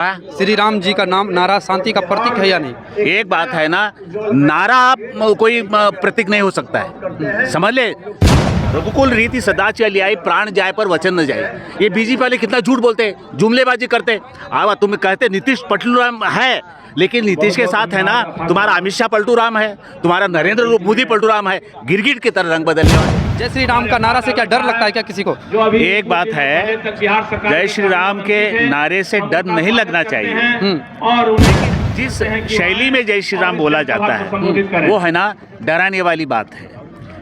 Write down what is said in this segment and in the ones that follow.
श्री राम जी का नाम नारा शांति का प्रतीक है या नहीं? एक बात है ना, नारा कोई प्रतीक नहीं हो सकता है, समझ ले। रघुकुल रीति सदा चली आई, प्राण जाए पर वचन न जाए। ये बीजेपी वाले कितना झूठ बोलते हैं, जुमलेबाजी करते हैं। अब तुम कहते नीतीश पलटू राम है, लेकिन नीतीश के साथ है ना तुम्हारा अमित शाह पलटू राम है, तुम्हारा नरेंद्र मोदी पलटू राम है, गिरगिट की तरह रंग बदलने वाले। जय श्री राम का नारा से क्या डर लगता है क्या किसी को? एक बात है, जय श्री राम के नारे से डर नहीं लगना चाहिए, और जिस शैली में जय श्री राम बोला जाता है वो है ना डराने वाली बात है।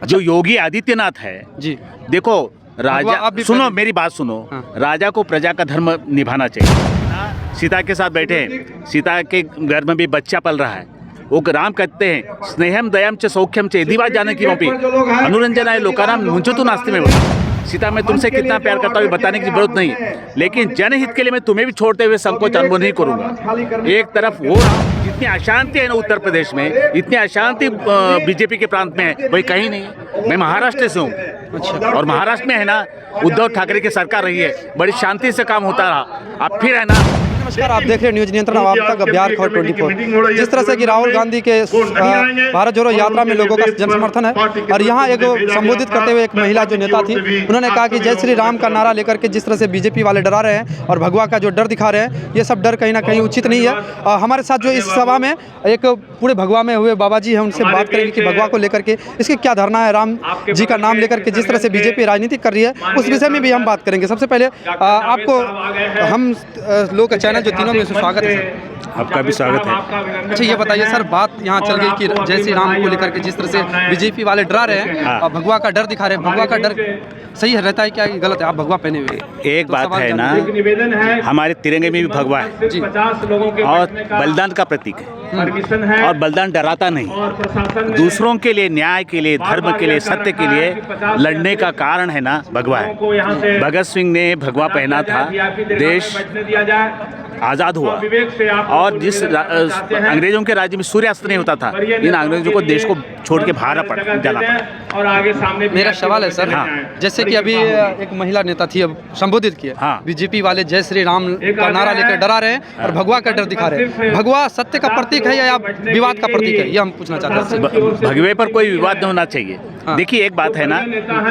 जो योगी आदित्यनाथ है जी, देखो राजा, सुनो मेरी बात सुनो। राजा को प्रजा का धर्म निभाना चाहिए। सीता के साथ बैठे हैं, सीता के घर में भी बच्चा पल रहा है, वो राम कहते हैं स्नेहम दयाम च सौख्यम च यदि बात जाने की वहाँ पे अनुरंजनाय लोकानाम मुंचतु नास्ति में बोला। सीता मैं तुमसे कितना प्यार करता हूँ बताने की जरूरत नहीं, लेकिन जनहित के लिए मैं तुम्हें भी छोड़ते हुए संकोच अनुभव नहीं करूंगा। एक तरफ वो जितनी अशांति है ना उत्तर प्रदेश में, इतनी अशांति बीजेपी के प्रांत में है, वही कहीं नहीं है। मैं महाराष्ट्र से हूँ, और महाराष्ट्र में है ना उद्धव ठाकरे की सरकार रही है, बड़ी शांति से काम होता रहा। अब फिर है ना। नमस्कार, आप देख रहे हैं न्यूज नियंत्रण अब तक बिहार खबर 24। जिस तरह से कि राहुल गांधी के भारत जोड़ो यात्रा में लोगों का जन समर्थन है, और यहाँ एक संबोधित करते हुए एक महिला जो नेता थी, उन्होंने कहा कि जय श्री राम का नारा लेकर के जिस तरह से बीजेपी वाले डरा रहे हैं और भगवा का जो डर दिखा रहे हैं, ये सब डर कहीं ना कहीं उचित नहीं है। हमारे साथ जो इस सभा में एक पूरे भगवा में हुए बाबा जी हैं, उनसे बात करेंगे कि भगवा को लेकर के इसके क्या धारणा है, राम जी का नाम लेकर के जिस तरह से बीजेपी राजनीति कर रही है, उस विषय में भी हम बात करेंगे। सबसे पहले आपको हम लोग चैनल जो तीनों में स्वागत है सर। आपका भी स्वागत है। अच्छा ये बताइए सर, बात यहाँ चल गई कि जय श्री राम को लेकर के जिस तरह से बीजेपी वाले डरा रहे हैं और भगवा का डर दिखा रहे हैं, भगवा का डर सही रहता है क्या, गलत है? आप भगवा पहने हुए। एक बात है ना, हमारे तिरंगे में भी भगवा है जी, और बलिदान का प्रतीक है, और बलिदान डराता नहीं। दूसरों के लिए, न्याय के लिए, धर्म के लिए, सत्य के लिए लड़ने का कारण है ना भगवा है। भगत सिंह ने भगवा पहना था, देश आज़ाद हुआ, और जिस अंग्रेजों के राज्य में सूर्यास्त नहीं होता था, इन अंग्रेजों को देश को छोड़ के बाहर जाना पड़ा। और आगे सामने मेरा सवाल है सर, जैसे कि अभी एक महिला नेता थी, अब संबोधित किया, बीजेपी वाले जय श्री राम का नारा लेकर डरा रहे हैं और भगवा का डर दिखा रहे हैं। भगवा सत्य का प्रतीक है या विवाद का प्रतीक है, ये हम पूछना चाहते हैं। भगवे पर कोई विवाद नहीं होना चाहिए। देखिए एक बात है ना,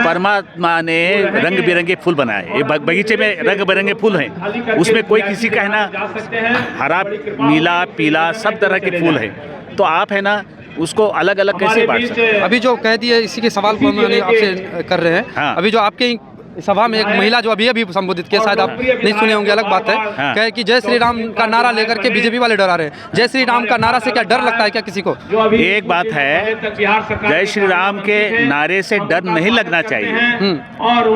परमात्मा ने रंग बिरंगे फूल बनाए, बगीचे में रंग बिरंगे फूल हैं, उसमें कोई किसी का है ना हरा, नीला, पीला सब तरह के फूल हैं, तो आप है ना उसको अलग अलग कैसे बांट सकते हैं? अभी जो कह दिए, इसी के सवाल को हम आपसे कर रहे हैं। अभी जो आपके सभा में एक महिला जो अभी संबोधित किया, शायद आप नहीं सुने होंगे, अलग बात है, कहे कि जय श्री राम का नारा लेकर के बीजेपी वाले डरा रहे हैं। जय श्री राम का नारा से क्या डर लगता है क्या किसी को? एक बात है, जय श्री राम के नारे से डर नहीं लगना चाहिए,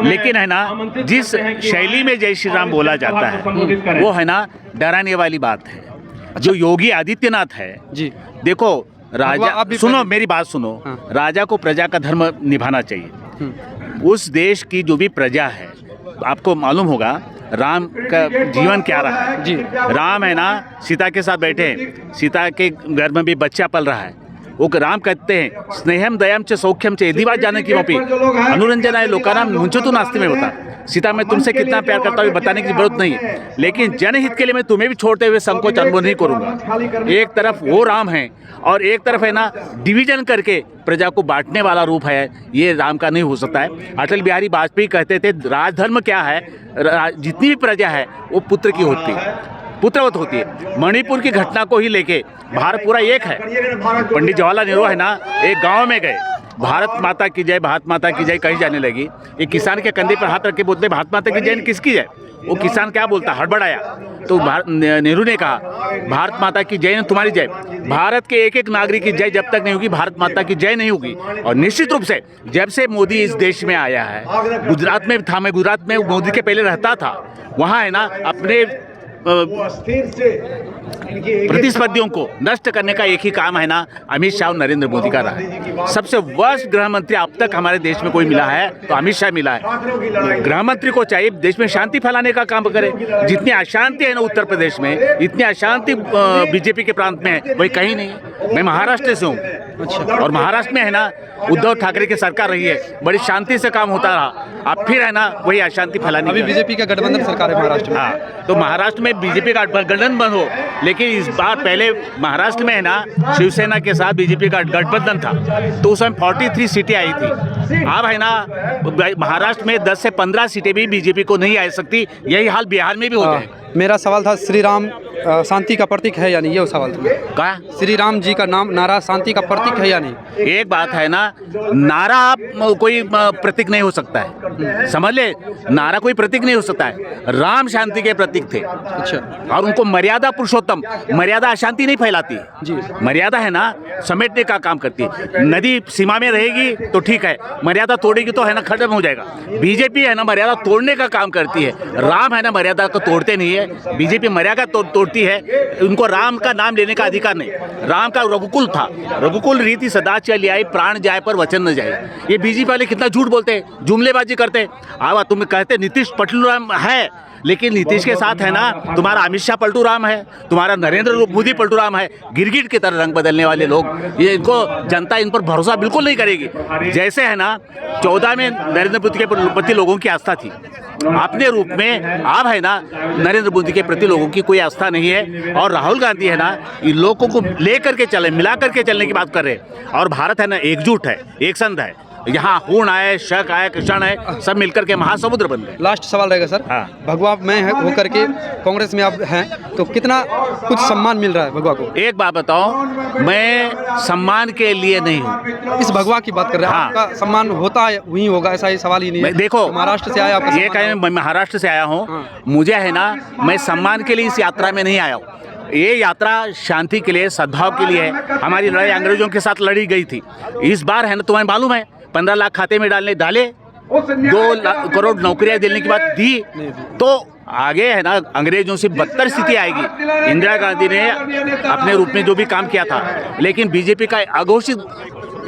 लेकिन है ना जिस शैली में जय श्री राम बोला जाता है वो है ना डराने वाली बात है। जो योगी आदित्यनाथ है जी, देखो राजा, सुनो मेरी बात सुनो। राजा को प्रजा का धर्म निभाना चाहिए। उस देश की जो भी प्रजा है, आपको मालूम होगा राम का जीवन क्या रहा है जी। राम है ना सीता के साथ बैठे हैं, सीता के घर में भी बच्चा पल रहा है, वो राम कहते हैं स्नेहम दयाम च सौख्यम च यदि बात जाने की वहाँ पे अनुरंजनाय लोकानाम मुंचतु नास्ति में होता। सीता मैं तुमसे कितना प्यार करता हूँ बताने की जरूरत नहीं, लेकिन जनहित के लिए मैं तुम्हें भी छोड़ते हुए संकोच अनुभव नहीं करूंगा। एक तरफ वो राम है, और एक तरफ है ना डिवीजन करके प्रजा को बांटने वाला रूप है, ये राम का नहीं हो सकता है। अटल बिहारी वाजपेयी कहते थे राजधर्म क्या है, जितनी भी प्रजा है वो पुत्र की होती है, पुत्रवत होती है। मणिपुर की घटना को ही लेके भारत पूरा एक है। पंडित जवाहरलाल नेहरू है ना एक गांव में गए, भारत माता की जय, भारत माता की जय कही जाने लगी। एक किसान के कंधे पर हाथ रख के बोलते भारत माता की जय किसकी जय? वो किसान क्या बोलता, हड़बड़ाया, तो नेहरू ने कहा भारत माता की जय तुम्हारी जय। भारत के एक एक नागरिक की जय जब तक नहीं होगी, भारत माता की जय नहीं होगी। और निश्चित रूप से जब से मोदी इस देश में आया है, गुजरात में था, मैं गुजरात में मोदी के पहले रहता था, वहाँ है ना अपने प्रतिस्पर्धियों को नष्ट करने का एक ही काम है ना, अमित शाह और नरेंद्र मोदी का रहा है। सबसे वर्स्ट गृह मंत्री अब तक हमारे देश में कोई मिला है तो अमित शाह मिला है। गृह मंत्री को चाहिए देश में शांति फैलाने का काम करे। जितनी अशांति है ना उत्तर प्रदेश में, इतनी अशांति बीजेपी के प्रांत में है वही कहीं नहीं है। मैं महाराष्ट्र से हूँ, और महाराष्ट्र में है ना उद्धव ठाकरे की सरकार रही है, बड़ी शांति से काम होता रहा। अब फिर है ना वही अशांति फैलाने। अभी बीजेपी का गठबंधन सरकार है महाराष्ट्र में। हाँ, तो महाराष्ट्र में बीजेपी का गठबंधन बंद हो, लेकिन इस बार पहले महाराष्ट्र में है ना शिवसेना के साथ बीजेपी का गठबंधन था, तो उस समय 43 सीटें आई थी। अब है ना महाराष्ट्र में 10 से 15 सीटें भी बीजेपी को नहीं आ सकती। यही हाल बिहार में भी हो जाए। मेरा सवाल था श्री राम शांति का प्रतीक है या नहीं, ये सवाल था। कहा श्री राम जी का नाम नारा शांति का प्रतीक है या नहीं? एक बात है ना, नारा कोई प्रतीक नहीं हो सकता है, समझ ले। नारा कोई प्रतीक नहीं हो सकता है। राम शांति के प्रतीक थे। अच्छा। और उनको मर्यादा पुरुषोत्तम, मर्यादा अशांति नहीं फैलाती जी। मर्यादा है ना समेटने का काम करती है। नदी सीमा में रहेगी तो ठीक है, मर्यादा तोड़ेगी तो है ना खत्म हो जाएगा। बीजेपी है ना मर्यादा तोड़ने का काम करती है। राम है ना मर्यादा को तोड़ते नहीं है, बीजेपी मर्यादा तोड़ती है। उनको राम का नाम लेने का अधिकार नहीं। राम का रघुकुल था, रघुकुल रीति सदा चली आई, प्राण जाए पर वचन न जाए। ये बीजेपी वाले कितना झूठ बोलते हैं, जुमलेबाजी करते हैं। आवा तुम कहते नीतीश पटलू राम है, लेकिन नीतीश के साथ है ना तुम्हारा अमित शाह पलटू राम है, तुम्हारा नरेंद्र मोदी पलटू राम है। गिरगिट की तरह रंग बदलने वाले लोग, ये इनको जनता इन पर भरोसा बिल्कुल नहीं करेगी। जैसे है ना 14 में नरेंद्र मोदी के प्रति लोगों की आस्था थी, अपने रूप में अब है ना नरेंद्र मोदी के प्रति लोगों की कोई आस्था नहीं है। और राहुल गांधी है ना इन लोगों को लेकर के चले, मिला करके चलने की बात कर रहे हैं। और भारत है ना एकजुट है, एक संघ है। यहाँ हूण आए, शक आए, कृष्ण आए, सब मिलकर के महासमुद्र बन गए। लास्ट सवाल रहेगा सर। हाँ। भगवा में होकर के कांग्रेस में आप हैं तो कितना कुछ सम्मान मिल रहा है भगवा को? एक बात बताओ, मैं सम्मान के लिए नहीं हूँ, इस भगवा की बात कर रहे हैं। हाँ। आपका सम्मान होता है वही होगा, ऐसा ही सवाल ही नहीं है। देखो महाराष्ट्र से आया, आपका ये कहें मैं महाराष्ट्र से आया हूँ। हाँ। मुझे है ना मैं सम्मान के लिए इस यात्रा में नहीं आया हूँ। ये यात्रा शांति के लिए, सद्भाव के लिए है। हमारी लड़ाई अंग्रेजों के साथ लड़ी गई थी। इस बार है ना तुम्हें मालूम है 15 लाख खाते में डाले 2 करोड़ नौकरियां देने की बात दी, तो आगे है ना अंग्रेजों से बदतर स्थिति आएगी। इंदिरा गांधी ने अपने रूप में जो भी काम किया था, लेकिन बीजेपी का अघोषित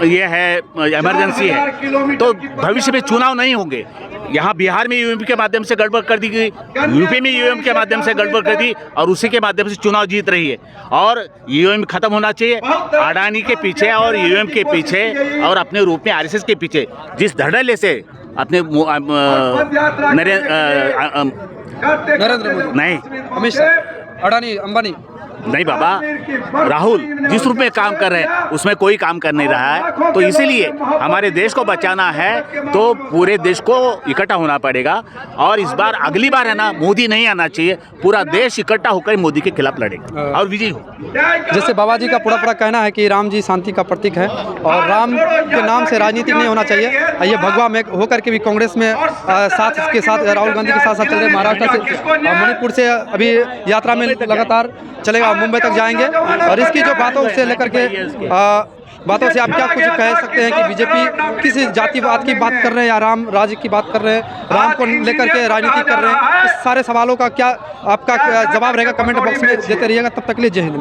ये है इमरजेंसी है, तो भविष्य में चुनाव नहीं होंगे। यहाँ बिहार में यूएम के माध्यम से गड़बड़ कर दी गई, यूपी में यूएम के माध्यम से गड़बड़ कर दी, और उसी के माध्यम से चुनाव जीत रही है। और यूएम खत्म होना चाहिए। अडानी के पीछे और यूएम के पीछे और अपने रूप में आरएसएस के पीछे जिस धड़ल्ले से अपने नरेंद्र मोदी नहीं, अमित शाह, अडानी, अंबानी नहीं बाबा, राहुल जिस रूप में काम कर रहे हैं उसमें कोई काम कर नहीं रहा है। तो इसीलिए हमारे देश को बचाना है तो पूरे देश को इकट्ठा होना पड़ेगा। और इस बार अगली बार है ना मोदी नहीं आना चाहिए, पूरा देश इकट्ठा होकर मोदी के खिलाफ लड़ेगा और विजयी हो। जैसे बाबा जी का पूरा कहना है कि राम जी शांति का प्रतीक है और राम के नाम से राजनीति नहीं होना चाहिए। ये भगवा में होकर के भी कांग्रेस में साथ के साथ राहुल गांधी के साथ साथ चल रहे, महाराष्ट्र से मणिपुर से अभी यात्रा में लगातार चलेगा, मुंबई तक जाएंगे। और इसकी जो बातों से लेकर के बातों से आप क्या कुछ कह सकते हैं कि बीजेपी किस जातिवाद की बात कर रहे हैं या राम राज्य की बात कर रहे हैं, राम को लेकर के राजनीति कर रहे हैं? इस सारे सवालों का क्या आपका जवाब रहेगा कमेंट बॉक्स में देते रहिएगा। तब तक के लिए जय हिंद।